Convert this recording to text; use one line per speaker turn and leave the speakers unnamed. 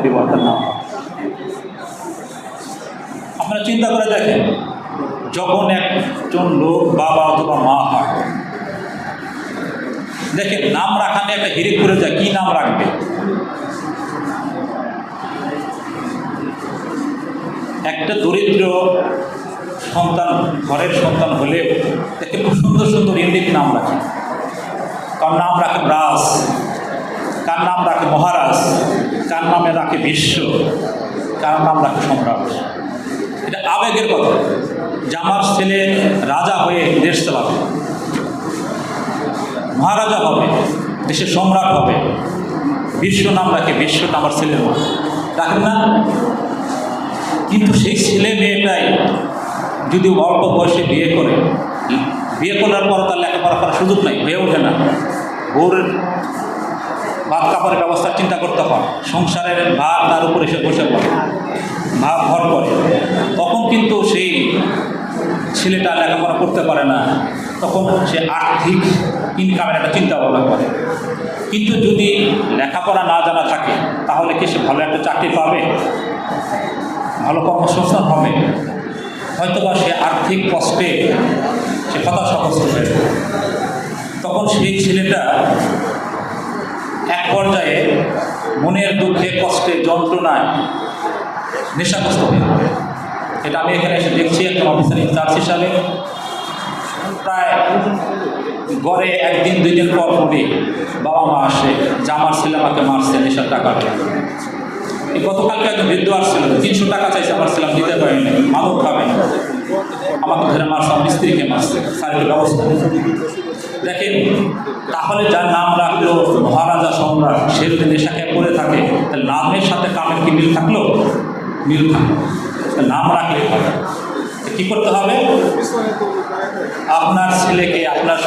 দিব আপনার নাম। আপনারা চিন্তা করে দেখেন, যখন একজন লোক বাবা অথবা মা হয়, দেখেন নাম রাখা নিয়ে একটা হিড়িক করে যায়, কি নাম রাখবে। একটা দরিদ্র সন্তান, ঘরের সন্তান হলে দেখে খুব সুন্দর সুন্দর ইন্ডিক নাম রাখে। কার নাম রাখে রাজ, কার নাম রাখে মহারাজ, কার নামে রাখে বিশ্ব, কার নাম রাখে সম্রাট। এটা আবেগের কথা যে আমার ছেলে রাজা হয়ে দেশ চালাবে, মহারাজা হবে, দেশের সম্রাট হবে, বিশ্ব নাম রাখে, বিশ্বটা আমার ছেলের মতো রাখেন না। কিন্তু সেই ছেলে মেয়েটাই যদি অল্প বয়সে বিয়ে করে, বিয়ে করার পর তার লেখাপড়া করার সুযোগ নাই, হয়ে ওঠে না, বউর ভাত কাপড়ের ব্যবস্থা চিন্তা করতে হয়, সংসারের ভাত তার উপরে এসে বসে পড়ে, ভাত ভর করে, তখন কিন্তু সেই ছেলেটা লেখাপড়া করতে পারে না, তখন সে আর্থিক ইনকামের একটা চিন্তা ভাবনা করে। কিন্তু যদি লেখাপড়া না জানা থাকে তাহলে কি সে ভালো একটা চাকরি পাবে, ভালো কর্মসংস্থান হবে? হয়তোবা সে আর্থিক কষ্টে সে হতাশাগ্রস্ত হয়ে যাবে। তখন সেই ছেলেটা এক পর্যায়ে মনের দুঃখে, কষ্টে, যন্ত্রণায় নেশাগ্রস্ত হয়ে যাবে। এটা আমি এখানে এসে দেখছি একটা অফিসার ইনচার্জ হিসাবে। প্রায় গড়ে একদিন দুই দিন পর পরই বাবা মা আসে যে আমার ছেলে আমাকে মারছে নেশার টাকা। এই গতকালকে একজন বৃদ্ধ আসছিল, 300 টাকা চাইছে, আমার ছেলে দিতে পারিনি, মাদক খাবে, আমাকে ধরে মারছে, আমার স্ত্রীকে মারছে, শারীরিক ব্যবস্থা। দেখেন, তাহলে যার নাম রাখলো মহারাজা সম্রাট, সে যদি নেশাকে পড়ে থাকে তাহলে নামের সাথে কামের কি মিল থাকলো? মিল থাকলো। নাম রাখলে হবে। কী করতে হবে? আপনার ছেলেকে, আপনার